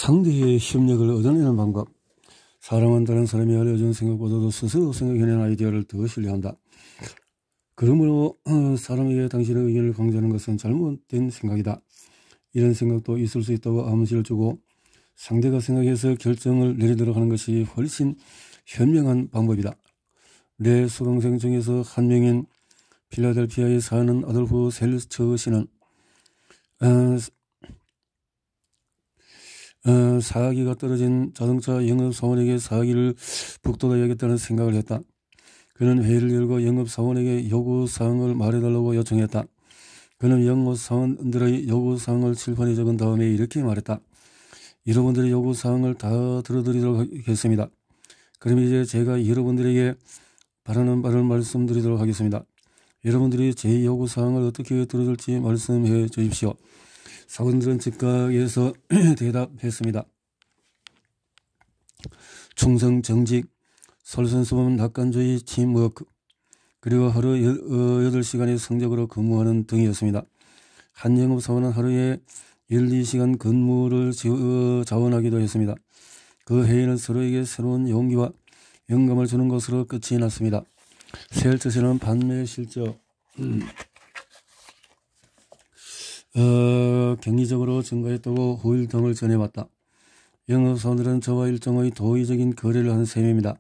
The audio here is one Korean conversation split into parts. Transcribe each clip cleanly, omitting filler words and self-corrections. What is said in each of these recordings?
상대의 협력을 얻어내는 방법. 사람은 다른 사람이 알려준 생각보다도 스스로 생각해낸 아이디어를 더 신뢰한다. 그러므로 사람에게 당신의 의견을 강조하는 것은 잘못된 생각이다. 이런 생각도 있을 수 있다고 암시를 주고 상대가 생각해서 결정을 내리도록 하는 것이 훨씬 현명한 방법이다. 내 수강생 중에서 한 명인 필라델피아에 사는 아돌프 셀처 씨는 사기가 떨어진 자동차 영업사원에게 사기를 북돋아야겠다는 생각을 했다. 그는 회의를 열고 영업사원에게 요구사항을 말해달라고 요청했다. 그는 영업사원들의 요구사항을 칠판에 적은 다음에 이렇게 말했다. 여러분들의 요구사항을 다 들어드리도록 하겠습니다. 그럼 이제 제가 여러분들에게 바라는 바를 말씀드리도록 하겠습니다. 여러분들이 제 요구사항을 어떻게 들어줄지 말씀해 주십시오. 사원들은 즉각에서 대답했습니다. 충성, 정직, 솔선수범, 낙관주의, 팀워크, 그리고 하루 8시간의 성적으로 근무하는 등이었습니다. 한 영업사원은 하루에 12시간 근무를 자원하기도 했습니다. 그 회의는 서로에게 새로운 용기와 영감을 주는 것으로 끝이 났습니다. 셀처는 판매 실적 격리적으로 증가했다고 후일 등을 전해왔다. 영업사원들은 저와 일종의 도의적인 거래를 한 셈입니다.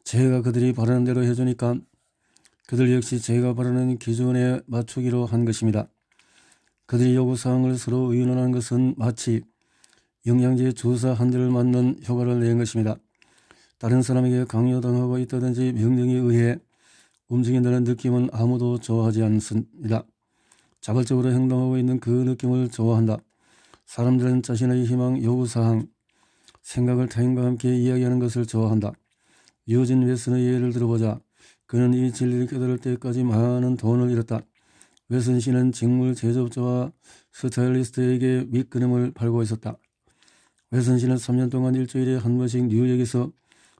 제가 그들이 바라는 대로 해주니까 그들 역시 제가 바라는 기준에 맞추기로 한 것입니다. 그들이 요구사항을 서로 의논하는 것은 마치 영양제 주사 한 대를 맞는 효과를 낸 것입니다. 다른 사람에게 강요당하고 있다든지 명령에 의해 움직인다는 느낌은 아무도 좋아하지 않습니다. 자발적으로 행동하고 있는 그 느낌을 좋아한다. 사람들은 자신의 희망, 요구사항, 생각을 타인과 함께 이야기하는 것을 좋아한다. 유진 웨슨의 예를 들어보자. 그는 이 진리를 깨달을 때까지 많은 돈을 잃었다. 웨슨 씨는 직물 제조업자와 스타일리스트에게 밑그림을 팔고 있었다. 웨슨 씨는 3년 동안 일주일에 한 번씩 뉴욕에서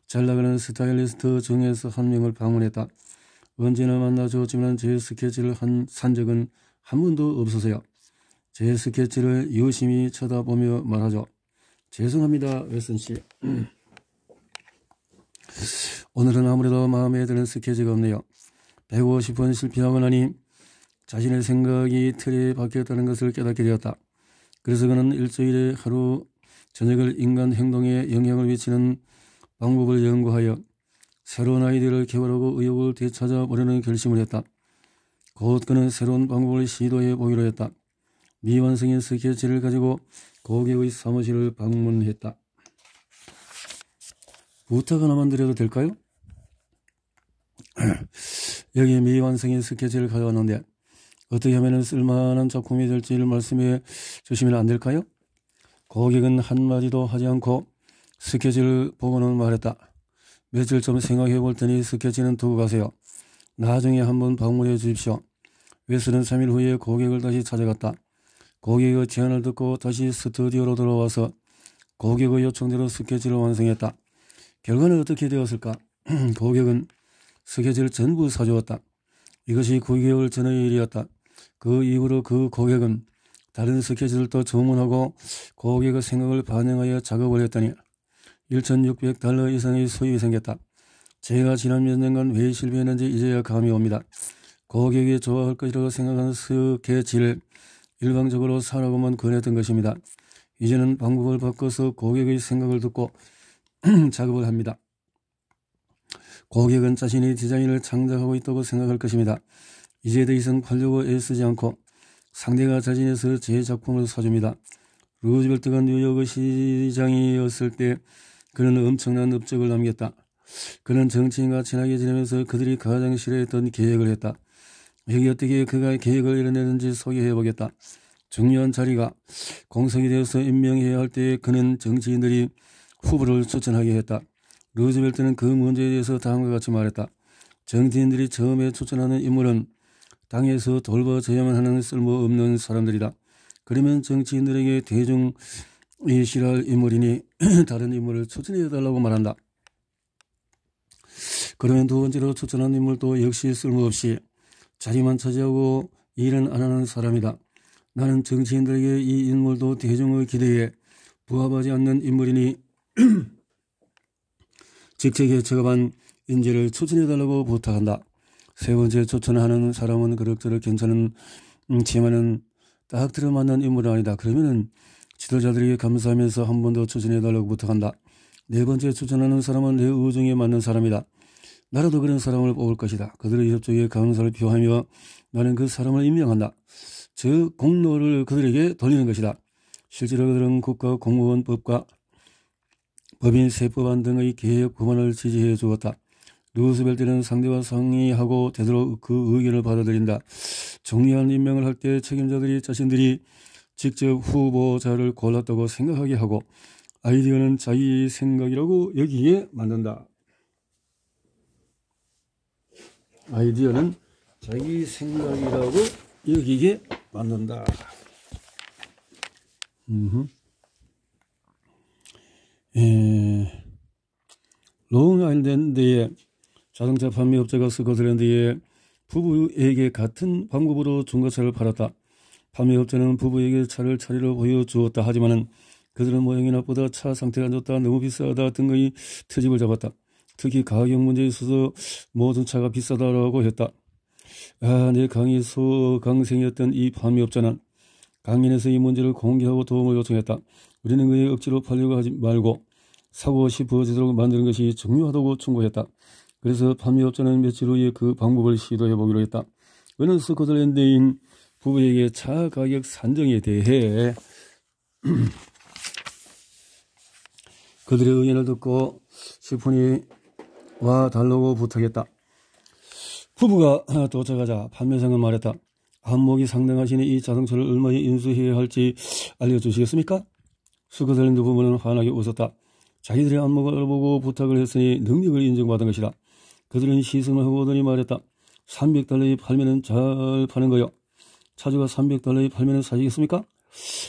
잘나가는 스타일리스트 중에서 한 명을 방문했다. 언제나 만나주었지만 제 스케치를 산 적은 한 번도 없어서요. 제 스케치를 유심히 쳐다보며 말하죠. 죄송합니다, 웨슨 씨. 오늘은 아무래도 마음에 드는 스케치가 없네요. 150번 실패하고 나니 자신의 생각이 틀에 박혔다는 것을 깨닫게 되었다. 그래서 그는 일주일에 하루 저녁을 인간 행동에 영향을 미치는 방법을 연구하여 새로운 아이디어를 개발하고 의욕을 되찾아보려는 결심을 했다. 곧 그는 새로운 방법을 시도해 보기로 했다. 미완성인 스케치를 가지고 고객의 사무실을 방문했다. 부탁 하나만 드려도 될까요? 여기 미완성인 스케치를 가져왔는데 어떻게 하면 쓸만한 작품이 될지를 말씀해 주시면 안 될까요? 고객은 한마디도 하지 않고 스케치를 보고는 말했다. 며칠 좀 생각해 볼 테니 스케치는 두고 가세요. 나중에 한번 방문해 주십시오. 웨스는 3일 후에 고객을 다시 찾아갔다. 고객의 제안을 듣고 다시 스튜디오로 돌아와서 고객의 요청대로 스케치를 완성했다. 결과는 어떻게 되었을까? 고객은 스케치를 전부 사주었다. 이것이 9개월 전의 일이었다. 그 이후로 그 고객은 다른 스케치들도 주문하고 고객의 생각을 반영하여 작업을 했더니 $1,600 이상의 수입이 생겼다. 제가 지난 몇 년간 왜 실패했는지 이제야 감이 옵니다. 고객이 좋아할 것이라고 생각하는 스케치를 일방적으로 사라고만 권했던 것입니다. 이제는 방법을 바꿔서 고객의 생각을 듣고 작업을 합니다. 고객은 자신이 디자인을 창작하고 있다고 생각할 것입니다. 이제 더 이상 팔려고 애쓰지 않고 상대가 자진해서 제 작품을 사줍니다. 루즈벨트가 뉴욕의 시장이었을 때 그는 엄청난 업적을 남겼다. 그는 정치인과 친하게 지내면서 그들이 가장 싫어했던 계획을 했다. 여기 어떻게 그가 계획을 이뤄내는지 소개해보겠다. 중요한 자리가 공석이 되어서 임명해야 할 때 그는 정치인들이 후보를 추천하게 했다. 루즈벨트는 그 문제에 대해서 다음과 같이 말했다. 정치인들이 처음에 추천하는 인물은 당에서 돌봐줘야만 하는 쓸모없는 사람들이다. 그러면 정치인들에게 대중이 싫어할 인물이니 다른 인물을 추천해달라고 말한다. 그러면 두 번째로 추천한 인물도 역시 쓸모없이 자리만 차지하고 일은 안 하는 사람이다. 나는 정치인들에게 이 인물도 대중의 기대에 부합하지 않는 인물이니 직책에 적합한 인재를 추천해달라고 부탁한다. 세 번째, 추천하는 사람은 그럭저럭 괜찮은 치마는 딱 들어맞는 인물은 아니다. 그러면은 지도자들이 감사하면서 한 번 더 추천해달라고 부탁한다. 네 번째, 추천하는 사람은 내 의중에 맞는 사람이다. 나라도 그런 사람을 뽑을 것이다. 그들의 협조에 감사를 표하며 나는 그 사람을 임명한다. 즉 공로를 그들에게 돌리는 것이다. 실제로 그들은 국가 공무원 법과 법인 세법안 등의 개혁 법안을 지지해 주었다. 루스벨트는 상대와 상의하고 되도록 그 의견을 받아들인다. 정리한 임명을 할 때 책임자들이 자신들이 직접 후보자를 골랐다고 생각하게 하고 아이디어는 자기 생각이라고 여기게 만든다. 아이디어는 자기 생각이라고 여기게 만든다. 롱아일랜드의 자동차 판매업자가 스코틀랜드의 부부에게 같은 방법으로 중고차를 팔았다. 판매업자는 부부에게 차를 차례로 보여주었다. 하지만은 그들은 모양이 나쁘다, 차 상태가 안 좋다, 너무 비싸다 등의 트집을 잡았다. 특히 가격 문제에 있어서 모든 차가 비싸다라고 했다. 내 강의 소강생이었던 이 판매업자는 강연에서 이 문제를 공개하고 도움을 요청했다. 우리는 그의 억지로 팔려고 하지 말고 사고 싶어지도록 만드는 것이 중요하다고 충고했다. 그래서 판매업자는 며칠 후에 그 방법을 시도해보기로 했다. 그는 스코틀랜드인 부부에게 차 가격 산정에 대해 그들의 의견을 듣고 싶으니 와 달라고 부탁했다. 부부가 도착하자 판매상은 말했다. 안목이 상당하시니 이 자동차를 얼마에 인수해야 할지 알려주시겠습니까? 스코틀랜드 부부는 환하게 웃었다. 자기들의 안목을 알아보고 부탁을 했으니 능력을 인정받은 것이다. 그들은 시선을 하고 오더니 말했다. $300에 팔면은 잘 파는 거요. 차주가 $300에 팔면은 사시겠습니까?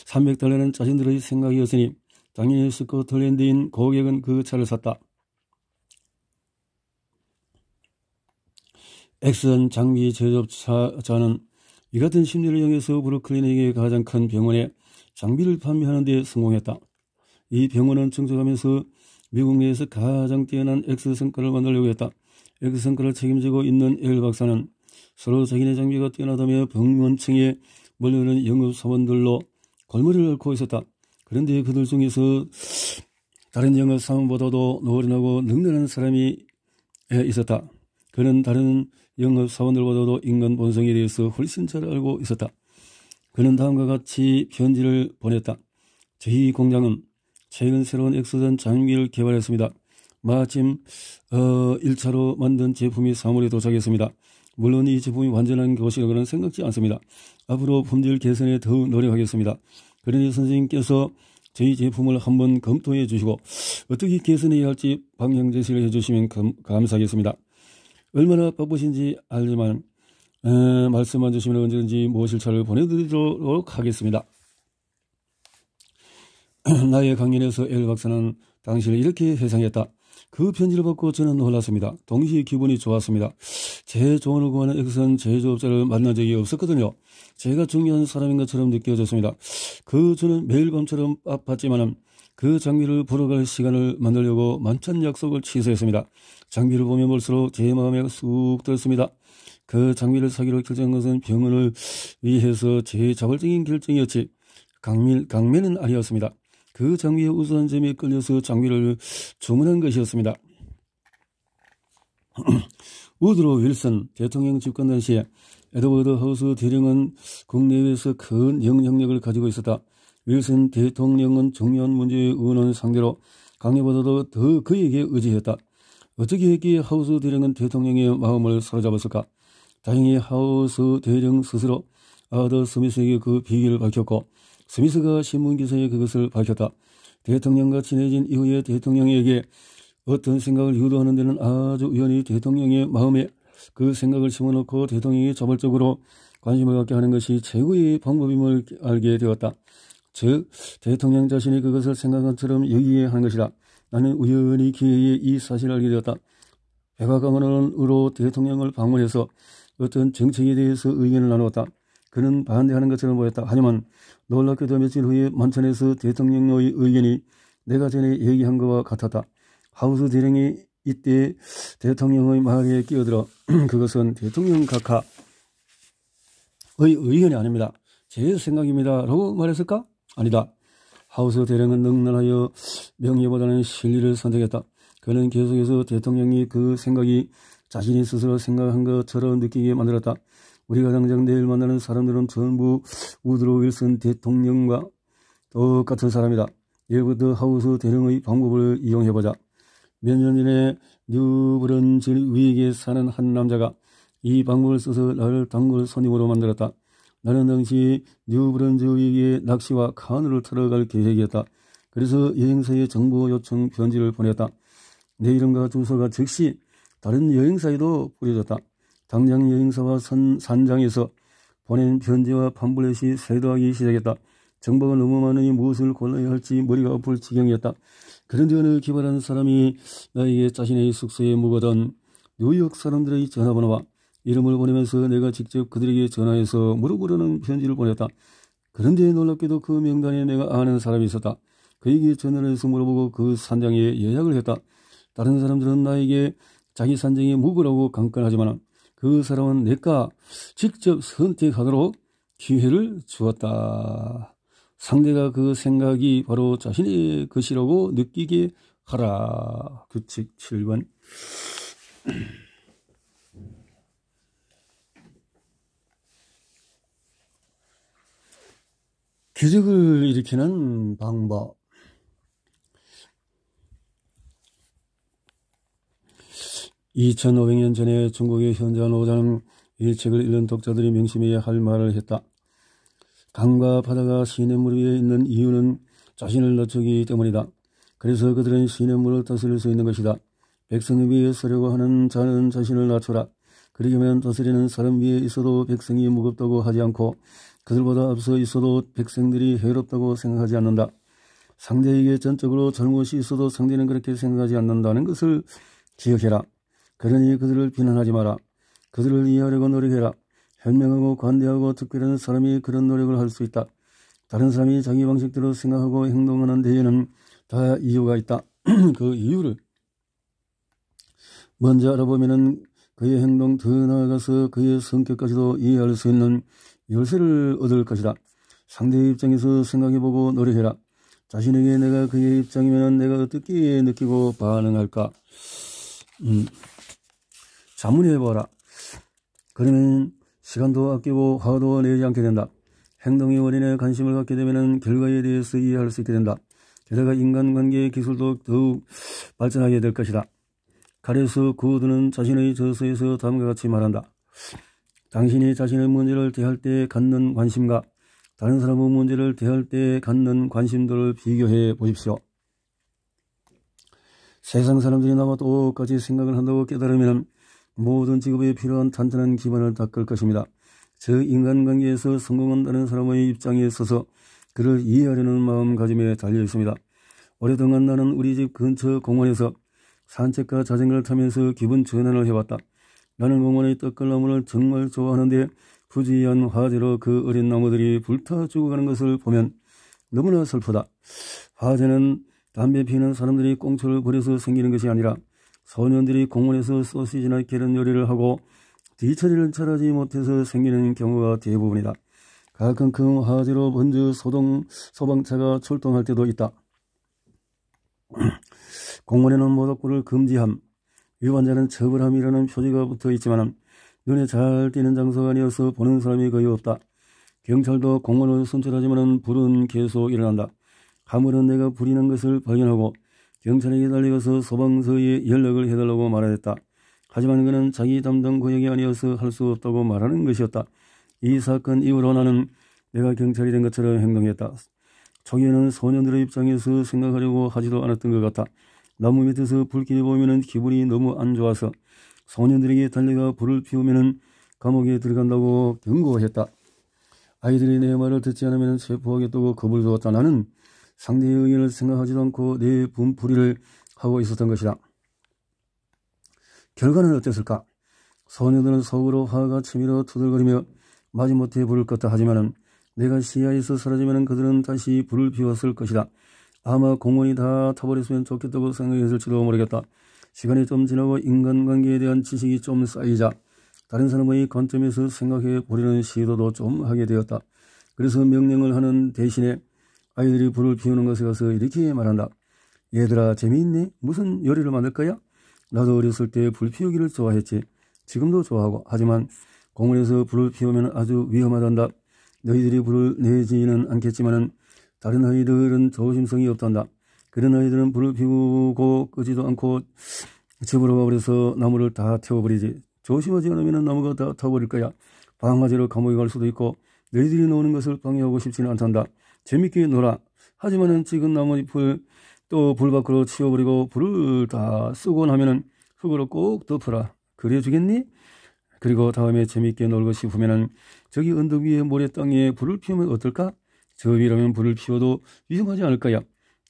$300는 자신들의 생각이었으니 당연히 스코틀랜드인 고객은 그 차를 샀다. 엑슨 장비 제조업자는 이 같은 심리를 이용해서 브루클린에게 가장 큰 병원에 장비를 판매하는 데 성공했다. 이 병원은 증축하면서 미국 내에서 가장 뛰어난 X 성과를 만들려고 했다. X 성과를 책임지고 있는 엘 박사는 서로 자기네 장비가 뛰어나다며 병원층에 몰려오는 영업사원들로 골머리를 앓고 있었다. 그런데 그들 중에서 다른 영업사원보다도 노련하고 능력한 사람이 있었다. 그는 다른 영업사원들보다도 인간 본성에 대해서 훨씬 잘 알고 있었다. 그는 다음과 같이 편지를 보냈다. 저희 공장은 최근 새로운 엑스선 장비를 개발했습니다. 마침 1차로 만든 제품이 사물에 도착했습니다. 물론 이 제품이 완전한 것이라고는 생각지 않습니다. 앞으로 품질 개선에 더욱 노력하겠습니다. 그러니 선생님께서 저희 제품을 한번 검토해 주시고 어떻게 개선해야 할지 방향 제시를 해주시면 감사하겠습니다. 얼마나 바쁘신지 알지만 말씀만 주시면 언제든지 모실 차를 보내드리도록 하겠습니다. 나의 강연에서 엘 박사는 당신을 이렇게 회상했다. 그 편지를 받고 저는 놀랐습니다. 동시에 기분이 좋았습니다. 제 조언을 구하는 엑슨 제조업자를 만난 적이 없었거든요. 제가 중요한 사람인 것처럼 느껴졌습니다. 저는 매일 밤처럼 바빴지만 그 장비를 보러 갈 시간을 만들려고 만찬 약속을 취소했습니다. 장비를 보면 볼수록 제 마음에 쑥 들었습니다. 그 장비를 사기로 결정한 것은 병원을 위해서 제 자발적인 결정이었지 강매는 아니었습니다. 그 장비의 우수한 점에 끌려서 장비를 주문한 것이었습니다. 우드로 윌슨 대통령 집권 당시에 에드워드 하우스 대령은 국내외에서 큰 영향력을 가지고 있었다. 윌슨 대통령은 중요한 문제의 의논 상대로 강요보다도 더 그에게 의지했다. 어떻게 했기에 하우스 대령은 대통령의 마음을 사로잡았을까? 다행히 하우스 대령 스스로 아더 스미스에게 그 비밀을 밝혔고 스미스가 신문기사에 그것을 밝혔다. 대통령과 친해진 이후에 대통령에게 어떤 생각을 유도하는 데는 아주 우연히 대통령의 마음에 그 생각을 심어놓고 대통령이 자발적으로 관심을 갖게 하는 것이 최고의 방법임을 알게 되었다. 즉 대통령 자신이 그것을 생각한 것처럼 여기에 하는 것이다. 나는 우연히 기회에 이 사실을 알게 되었다. 백악관으로 대통령을 방문해서 어떤 정책에 대해서 의견을 나누었다. 그는 반대하는 것처럼 보였다. 하지만 놀랍게도 며칠 후에 만찬에서 대통령의 의견이 내가 전에 얘기한 것과 같았다. 하우스 대령이 이때 대통령의 말에 끼어들어 그것은 대통령 각하의 의견이 아닙니다. 제 생각입니다. 라고 말했을까? 아니다. 하우스 대령은 능란하여 명예보다는 진리를 선택했다. 그는 계속해서 대통령이 그 생각이 자신이 스스로 생각한 것처럼 느끼게 만들었다. 우리가 당장 내일 만나는 사람들은 전부 우드로 윌슨 대통령과 똑같은 사람이다. 예부터 하우스 대령의 방법을 이용해보자. 몇 년 전에 뉴브런즈 위에 사는 한 남자가 이 방법을 써서 나를 단골 손님으로 만들었다. 나는 당시 뉴브런즈 위에 낚시와 카누를 타러 갈 계획이었다. 그래서 여행사에 정보 요청 편지를 보냈다. 내 이름과 주소가 즉시 다른 여행사에도 뿌려졌다. 당장 여행사와 산장에서 보낸 편지와 팜플렛이 쇄도하기 시작했다. 정보가 너무 많으니 무엇을 골라야 할지 머리가 아플 지경이었다. 그런데 어느 기발한 사람이 나에게 자신의 숙소에 묵었던 뉴욕 사람들의 전화번호와 이름을 보내면서 내가 직접 그들에게 전화해서 물어보려는 편지를 보냈다. 그런데 놀랍게도 그 명단에 내가 아는 사람이 있었다. 그에게 전화를 해서 물어보고 그 산장에 예약을 했다. 다른 사람들은 나에게 자기 산장에 묵으라고 강권하지만 그 사람은 내가 직접 선택하도록 기회를 주었다. 상대가 그 생각이 바로 자신의 것이라고 느끼게 하라. 규칙 7번. 기적을 일으키는 방법. (2500년) 전에 중국의 현자 노자는 이 책을 읽는 독자들이 명심해야 할 말을 했다. 강과 바다가 시냇물 위에 있는 이유는 자신을 낮추기 때문이다. 그래서 그들은 시냇물을 다스릴 수 있는 것이다. 백성 위에 서려고 하는 자는 자신을 낮춰라. 그러려면 다스리는 사람 위에 있어도 백성이 무겁다고 하지 않고 그들보다 앞서 있어도 백성들이 해롭다고 생각하지 않는다. 상대에게 전적으로 잘못이 있어도 상대는 그렇게 생각하지 않는다는 것을 기억해라. 그러니 그들을 비난하지 마라. 그들을 이해하려고 노력해라. 현명하고 관대하고 특별한 사람이 그런 노력을 할 수 있다. 다른 사람이 자기 방식대로 생각하고 행동하는 데에는 다 이유가 있다. 그 이유를 먼저 알아보면 그의 행동 더 나아가서 그의 성격까지도 이해할 수 있는 열쇠를 얻을 것이다. 상대의 입장에서 생각해보고 노력해라. 자신에게 내가 그의 입장이면 내가 어떻게 느끼고 반응할까? 자문해보아라. 그러면 시간도 아끼고 화도 내지 않게 된다. 행동의 원인에 관심을 갖게 되면 결과에 대해서 이해할 수 있게 된다. 게다가 인간관계의 기술도 더욱 발전하게 될 것이다. 가레스 구우드는 자신의 저서에서 다음과 같이 말한다. 당신이 자신의 문제를 대할 때 갖는 관심과 다른 사람의 문제를 대할 때 갖는 관심도를 비교해 보십시오. 세상 사람들이 나와 똑같이 생각을 한다고 깨달으면 모든 직업에 필요한 탄탄한 기반을 닦을 것입니다. 저 인간관계에서 성공한다는 사람의 입장에 서서 그를 이해하려는 마음가짐에 달려 있습니다. 오랫동안 나는 우리 집 근처 공원에서 산책과 자전거를 타면서 기분 전환을 해왔다. 나는 공원의 떡갈나무를 정말 좋아하는데 부지한 화재로 그 어린 나무들이 불타 죽어가는 것을 보면 너무나 슬프다. 화재는 담배 피우는 사람들이 꽁초를 버려서 생기는 것이 아니라 소년들이 공원에서 소시지나 계란 요리를 하고 뒤처리를 잘하지 못해서 생기는 경우가 대부분이다. 가끔 그 화재로 먼저 소방차가 출동할 때도 있다. 공원에는 모독구를 금지함, 위반자는 처벌함이라는 표지가 붙어 있지만 눈에 잘 띄는 장소가 아니어서 보는 사람이 거의 없다. 경찰도 공원을 순찰하지만 불은 계속 일어난다. 하물은 내가 불이 난 것을 발견하고 경찰에게 달려가서 소방서에 연락을 해달라고 말하였다. 하지만 그는 자기 담당 구역이 아니어서 할 수 없다고 말하는 것이었다. 이 사건 이후로 나는 내가 경찰이 된 것처럼 행동했다. 초기에는 소년들의 입장에서 생각하려고 하지도 않았던 것 같아. 나무 밑에서 불길이 보이면 기분이 너무 안 좋아서 소년들에게 달려가 불을 피우면 감옥에 들어간다고 경고했다. 아이들이 내 말을 듣지 않으면 체포하겠다고 겁을 주었다. 나는 상대의 의견을 생각하지도 않고 내 분풀이를 하고 있었던 것이다. 결과는 어땠을까? 소녀들은 속으로 화가 치밀어 투덜거리며 마지못해 불을 껐다 하지만은 내가 시야에서 사라지면은 그들은 다시 불을 피웠을 것이다. 아마 공원이 다 타버렸으면 좋겠다고 생각했을지도 모르겠다. 시간이 좀 지나고 인간관계에 대한 지식이 좀 쌓이자 다른 사람의 관점에서 생각해 보려는 시도도 좀 하게 되었다. 그래서 명령을 하는 대신에 아이들이 불을 피우는 것에 가서 이렇게 말한다. 얘들아, 재미있네? 무슨 요리를 만들 거야? 나도 어렸을 때 불 피우기를 좋아했지. 지금도 좋아하고. 하지만 공원에서 불을 피우면 아주 위험하단다. 너희들이 불을 내지는 않겠지만은 다른 아이들은 조심성이 없단다. 그런 아이들은 불을 피우고 끄지도 않고 집으로 가버려서 나무를 다 태워버리지. 조심하지 않으면 나무가 다 타버릴 거야. 방아지로 감옥에 갈 수도 있고 너희들이 노는 것을 방해하고 싶지는 않단다. 재밌게 놀아. 하지만은 지금 나뭇잎을 또 불 밖으로 치워버리고 불을 다 쓰고 나면은 흙으로 꼭 덮어라. 그래 주겠니? 그리고 다음에 재밌게 놀고 싶으면은 저기 언덕 위에 모래 땅에 불을 피우면 어떨까? 저 위라면 불을 피워도 위험하지 않을 거야.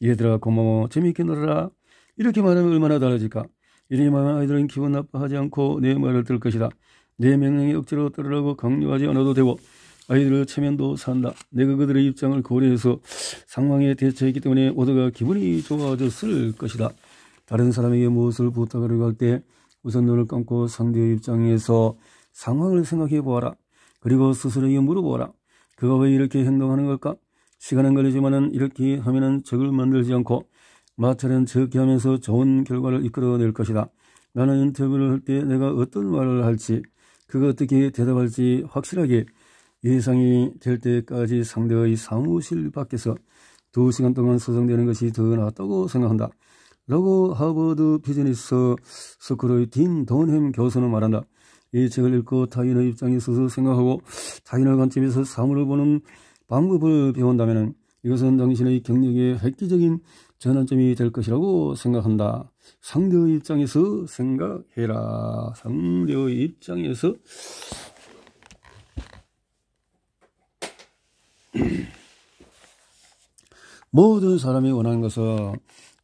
얘들아, 고마워. 재밌게 놀아라. 이렇게 말하면 얼마나 달라질까? 이렇게 말하면 아이들은 기분 나빠하지 않고 내 말을 들을 것이다. 내 명령에 억지로 따르라고 강요하지 않아도 되고 아이들의 체면도 산다. 내가 그들의 입장을 고려해서 상황에 대처했기 때문에 모두가 기분이 좋아졌을 것이다. 다른 사람에게 무엇을 부탁하려고 할 때 우선 눈을 감고 상대의 입장에서 상황을 생각해 보아라. 그리고 스스로에게 물어보아라. 그가 왜 이렇게 행동하는 걸까? 시간은 걸리지만은 이렇게 하면은 적을 만들지 않고 마찰은 적게 하면서 좋은 결과를 이끌어낼 것이다. 나는 인터뷰를 할 때 내가 어떤 말을 할지, 그가 어떻게 대답할지 확실하게 예상이 될 때까지 상대의 사무실 밖에서 2시간 동안 서성대는 것이 더 낫다고 생각한다. 라고 하버드 비즈니스 스쿨의 딘 돈햄 교수는 말한다. 이 책을 읽고 타인의 입장에 서서 생각하고 타인의 관점에서 사물을 보는 방법을 배운다면 이것은 당신의 경력의 획기적인 전환점이 될 것이라고 생각한다. 상대의 입장에서 생각해라. 상대의 입장에서 모든 사람이 원하는 것은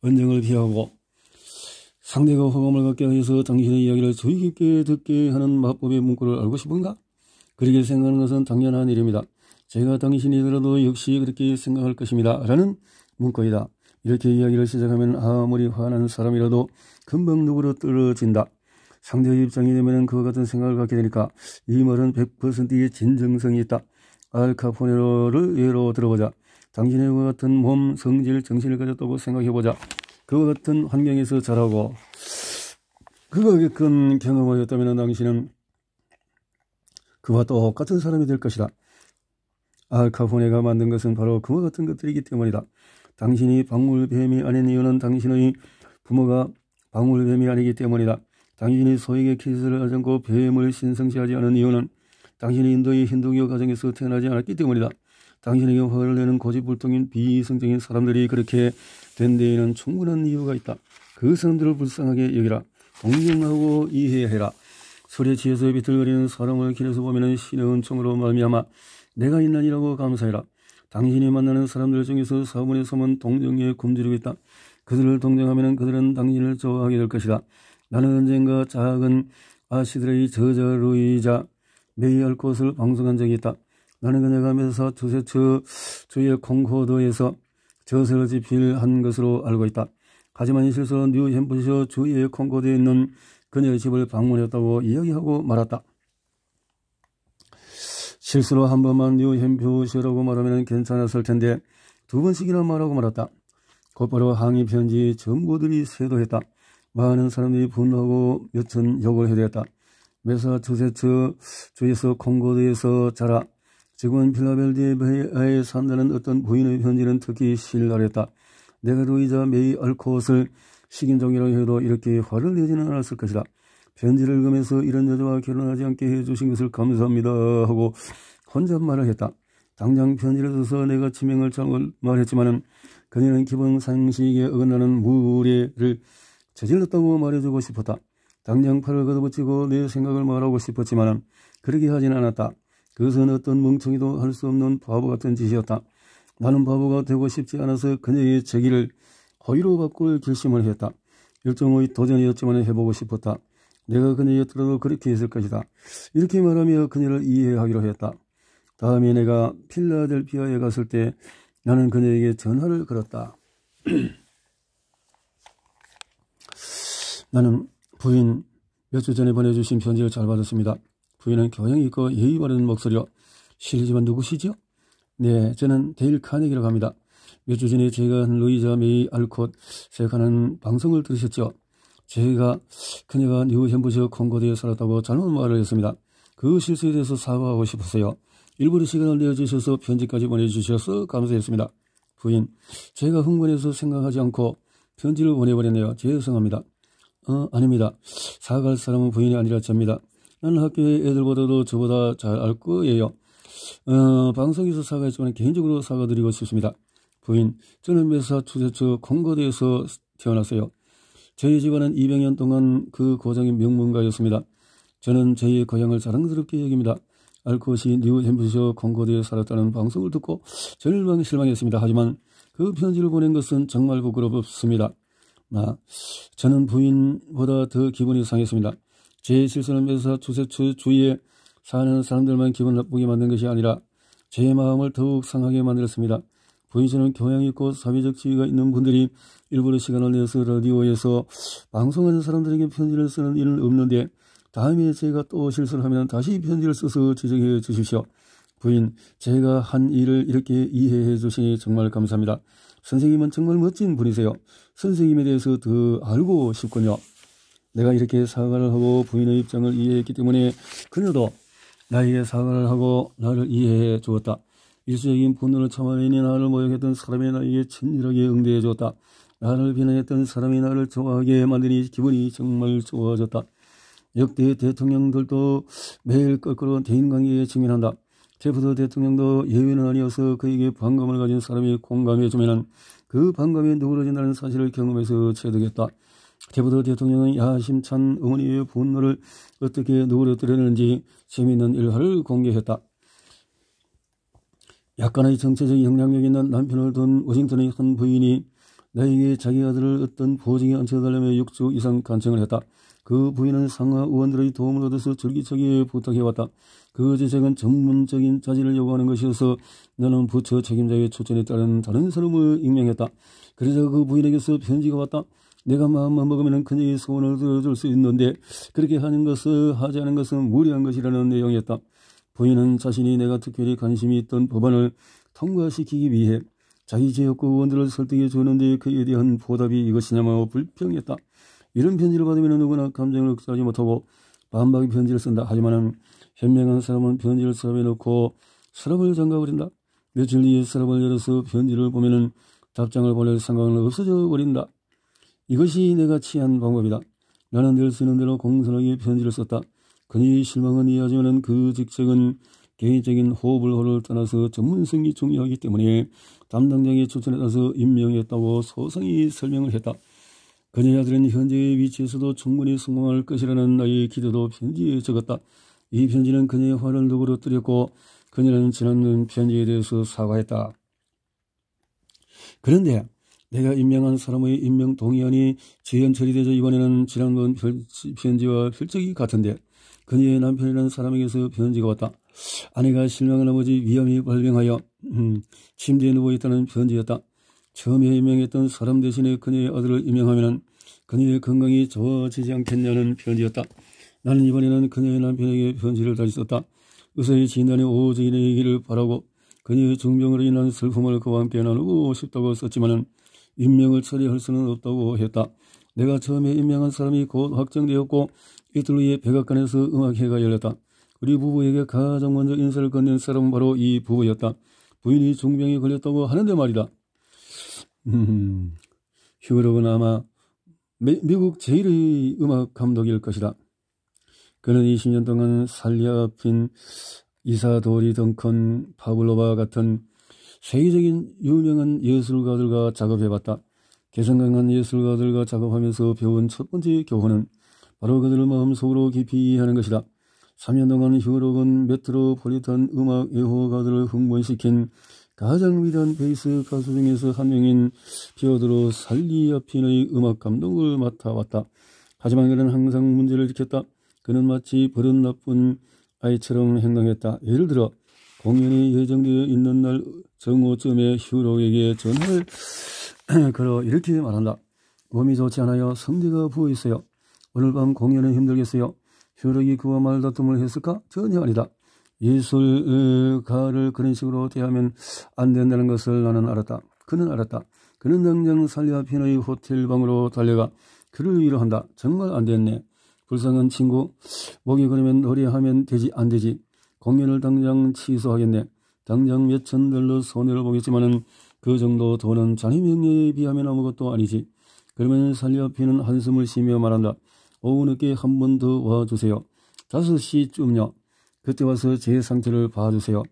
언쟁을 피하고 상대가 호감을 갖게 해서 당신의 이야기를 주의 깊게 듣게 하는 마법의 문구를 알고 싶은가? 그렇게 생각하는 것은 당연한 일입니다. 제가 당신이더라도 역시 그렇게 생각할 것입니다. 라는 문구이다. 이렇게 이야기를 시작하면 아무리 화난 사람이라도 금방 누그러뜨려진다. 상대의 입장이 되면 그와 같은 생각을 갖게 되니까 이 말은 100%의 진정성이 있다. 알카포네로를 예로 들어보자. 당신의 그와 같은 몸, 성질, 정신을 가졌다고 생각해보자. 그와 같은 환경에서 자라고 그가 겪은 경험하였다면 당신은 그와 똑같은 사람이 될 것이다. 알카포네가 만든 것은 바로 그와 같은 것들이기 때문이다. 당신이 방울뱀이 아닌 이유는 당신의 부모가 방울뱀이 아니기 때문이다. 당신이 소에게 키스를 하지 않고 뱀을 신성시하지 않은 이유는 당신이 인도의 힌두교 가정에서 태어나지 않았기 때문이다. 당신에게 화를 내는 고집불통인 비이성적인 사람들이 그렇게 된 데에는 충분한 이유가 있다. 그 사람들을 불쌍하게 여기라. 동경하고 이해해라. 술에 취해서 비틀거리는 사람을 길에서 보면 신의 은총으로 말미암아 내가 있나니라고 감사해라. 당신이 만나는 사람들 중에서 사문의 섬은 동정에 굶주리고 있다. 그들을 동정하면 그들은 당신을 좋아하게 될 것이다. 나는 언젠가 작은 아시들의 저자루이자 메이알꽃을 방송한 적이 있다. 나는 그녀가 매사추세츠 주의 콩코드에서 저세를 집필한 것으로 알고 있다. 하지만 이 실수로 뉴햄프셔 주의 콩코드에 있는 그녀의 집을 방문했다고 이야기하고 말았다. 실수로 한 번만 뉴햄프셔라고 말하면 괜찮았을 텐데 2번씩이나 말하고 말았다. 곧바로 항의 편지 전부들이 쇄도했다. 많은 사람들이 분노하고 몇천 욕을 해대었다. 매사추세츠 주에서 콩코드에서 자라 지금은 필라델피아에 산다는 어떤 부인의 편지는 특히 신랄했다. 내가 루이자 메이 알콧을 식인종이라고 해도 이렇게 화를 내지는 않았을 것이다. 편지를 읽으면서 이런 여자와 결혼하지 않게 해주신 것을 감사합니다 하고 혼잣말을 했다. 당장 편지를 써서 내가 지명을 잘못 말했지만은 그녀는 기본 상식에 어긋나는 무례를 저질렀다고 말해주고 싶었다. 당장 팔을 걷어붙이고 내 생각을 말하고 싶었지만은 그러게 하진 않았다. 그것은 어떤 멍청이도 할 수 없는 바보 같은 짓이었다. 나는 바보가 되고 싶지 않아서 그녀의 제기를 허위로 바꿀 결심을 했다. 일종의 도전이었지만 해보고 싶었다. 내가 그녀였더라도 그렇게 했을 것이다. 이렇게 말하며 그녀를 이해하기로 했다. 다음에 내가 필라델피아에 갔을 때 나는 그녀에게 전화를 걸었다. 나는 부인 몇 주 전에 보내주신 편지를 잘 받았습니다. 부인은 교양 있고 예의 바른 목소리로 실례지만 누구시죠? 네, 저는 데일 카네기라고 합니다. 몇 주 전에 제가 한 루이자 메이 알콧 생각하는 방송을 들으셨죠? 제가 그녀가 뉴햄프셔 콩고드에 살았다고 잘못 말을 했습니다. 그 실수에 대해서 사과하고 싶었어요. 일부러 시간을 내어주셔서 편지까지 보내주셔서 감사했습니다. 부인, 제가 흥분해서 생각하지 않고 편지를 보내버렸네요. 죄송합니다. 아닙니다. 사과할 사람은 부인이 아니라 접니다. 나는 학교의 애들보다도 저보다 잘 알 거예요. 방송에서 사과했지만 개인적으로 사과드리고 싶습니다. 부인, 저는 매사추세츠 콩고드에서 태어났어요. 저희 집안은 200년 동안 그 고장의 명문가였습니다. 저는 저희의 고향을 자랑스럽게 여깁니다. 알콧이 뉴햄프셔 콩고드에 살았다는 방송을 듣고 실망했습니다. 하지만 그 편지를 보낸 것은 정말 부끄럽습니다. 저는 부인보다 더 기분이 상했습니다. 제 실수는 매사추세츠 주위에 사는 사람들만 기분 나쁘게 만든 것이 아니라 제 마음을 더욱 상하게 만들었습니다. 부인처럼 교양 있고 사회적 지위가 있는 분들이 일부러 시간을 내서 라디오에서 방송하는 사람들에게 편지를 쓰는 일은 없는데 다음에 제가 또 실수를 하면 다시 편지를 써서 지적해 주십시오. 부인, 제가 한 일을 이렇게 이해해 주시니 정말 감사합니다. 선생님은 정말 멋진 분이세요. 선생님에 대해서 더 알고 싶군요. 내가 이렇게 사과를 하고 부인의 입장을 이해했기 때문에 그녀도 나에게 사과를 하고 나를 이해해 주었다. 일시적인 분노를 참아내니 나를 모욕했던 사람이 나에게 친절하게 응대해 주었다. 나를 비난했던 사람이 나를 좋아하게 만드니 기분이 정말 좋아졌다. 역대 대통령들도 매일 거꾸로 대인관계에 직면한다. 제프드 대통령도 예외는 아니어서 그에게 반감을 가진 사람이 공감해주면 그 반감이 누그러진다는 사실을 경험해서 체득했다. 제프드 대통령은 야심찬 어머니의 분노를 어떻게 누그러뜨렸는지 재미있는 일화를 공개했다. 약간의 정치적 영향력 있는 남편을 둔 워싱턴의 한 부인이 나에게 자기 아들을 어떤 보직에 앉혀달라며 6주 이상 간청을 했다. 그 부인은 상하 의원들의 도움을 얻어서 절기차게 부탁해왔다. 그 제책은 전문적인 자질을 요구하는 것이어서 나는 부처 책임자의 추천에 따른 다른 사람을 임명했다. 그러자 그 부인에게서 편지가 왔다. 내가 마음만 먹으면 그녀의 소원을 들어줄 수 있는데 그렇게 하지 않은 것은 무리한 것이라는 내용이었다. 부인은 자신이 내가 특별히 관심이 있던 법안을 통과시키기 위해 자기 지역구 의원들을 설득해 주는데 그에 대한 보답이 이것이냐며 불평했다. 이런 편지를 받으면 누구나 감정을 억제하지 못하고 반박의 편지를 쓴다. 하지만 현명한 사람은 편지를 서랍에 넣고 서랍을 잠가버린다. 며칠 뒤에 서랍을 열어서 편지를 보면 답장을 보낼 생각은 없어져 버린다. 이것이 내가 취한 방법이다. 나는 늘 쓰는 대로 공손하게 편지를 썼다. 그녀의 실망은 이해하지만 그 직책은 개인적인 호불호를 떠나서 전문성이 중요하기 때문에 담당자의 추천에 따라서 임명했다고 소상히 설명을 했다. 그녀의 아들은 현재의 위치에서도 충분히 성공할 것이라는 나의 기대도 편지에 적었다. 이 편지는 그녀의 화를 누그러뜨렸고 그녀는 지난번 편지에 대해서 사과했다. 그런데 내가 임명한 사람의 임명 동의안이 지연 처리되자 이번에는 지난번 편지와 필적이 같은데 그녀의 남편이라는 사람에게서 편지가 왔다. 아내가 실망을 나머지 위암이 발병하여 침대에 누워있다는 편지였다. 처음에 임명했던 사람 대신에 그녀의 아들을 임명하면 그녀의 건강이 좋아지지 않겠냐는 편지였다. 나는 이번에는 그녀의 남편에게 편지를 다시 썼다. 의사의 진단이 오직이기를 바라고 그녀의 중병으로 인한 슬픔을 그와 함께 나누고 싶다고 썼지만 임명을 처리할 수는 없다고 했다. 내가 처음에 임명한 사람이 곧 확정되었고 이틀 후에 백악관에서 음악회가 열렸다. 우리 부부에게 가장 먼저 인사를 건넨 사람은 바로 이 부부였다. 부인이 중병에 걸렸다고 하는데 말이다. 휴그록은 아마 미국 제일의 음악 감독일 것이다. 그는 20년 동안 살리아핀, 이사도리 덩컨, 파블로바 같은 세계적인 유명한 예술가들과 작업해봤다. 개성강한 예술가들과 작업하면서 배운 첫 번째 교훈은 바로 그들을 마음속으로 깊이 이해하는 것이다. 3년 동안 휴그록은 메트로폴리탄 음악 애호가들을 흥분시킨 가장 위대한 베이스 가수 중에서 한 명인 피오드로 살리아핀의 음악 감독을 맡아왔다. 하지만 그는 항상 문제를 지켰다. 그는 마치 버릇 나쁜 아이처럼 행동했다. 예를 들어 공연이 예정되어 있는 날 정오쯤에 휴록에게 전화를 걸어 이렇게 말한다. 몸이 좋지 않아요. 성대가 부어있어요. 오늘 밤 공연은 힘들겠어요. 휴록이 그와 말다툼을 했을까? 전혀 아니다. 예술가를 그런 식으로 대하면 안 된다는 것을 나는 알았다. 그는 알았다. 그는 당장 살리아 피노의 호텔 방으로 달려가 그를 위로한다. 정말 안 됐네. 불쌍한 친구. 목이 그러면 노래하면 되지 안 되지. 공연을 당장 취소하겠네. 당장 몇천 달러 손해를 보겠지만은 그 정도 돈은 자네 명예에 비하면 아무것도 아니지. 그러면 살리아 피는 한숨을 쉬며 말한다. 오후 늦게 한 번 더 와주세요. 5시쯤요. 그때 와서 제 상태를 봐주세요.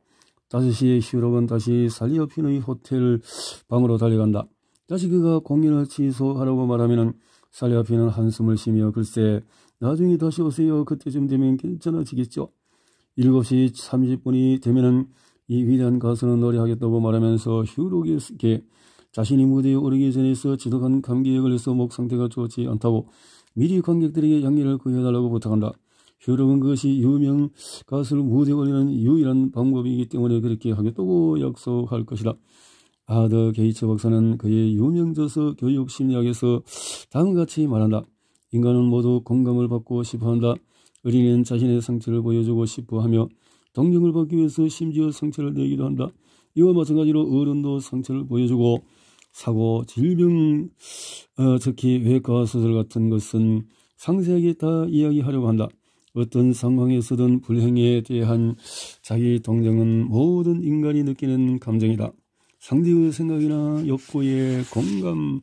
5시에 휴록은 다시 살리아 피노의 호텔 방으로 달려간다. 다시 그가 공연을 취소하라고 말하면은 살리아 피는 한숨을 쉬며 글쎄 나중에 다시 오세요. 그때쯤 되면 괜찮아지겠죠. 7시 30분이 되면은 이 위대한 가수는 노래하겠다고 말하면서 휴록에게 자신이 무대에 오르기 전에서 지독한 감기에 걸려서 목 상태가 좋지 않다고 미리 관객들에게 양해를 구해달라고 부탁한다. 휴록은 그것이 유명 가수를 무대에 올리는 유일한 방법이기 때문에 그렇게 하겠다고 약속할 것이다. 아더 게이츠 박사는 그의 유명저서 교육심리학에서 다음과 같이 말한다. 인간은 모두 공감을 받고 싶어한다. 어린이는 자신의 상처를 보여주고 싶어하며 동정을 받기 위해서 심지어 상처를 내기도 한다. 이와 마찬가지로 어른도 상처를 보여주고 사고, 질병, 특히 외과 수술 같은 것은 상세하게 다 이야기하려고 한다. 어떤 상황에서든 불행에 대한 자기 동정은 모든 인간이 느끼는 감정이다. 상대의 생각이나 욕구에 공감해라.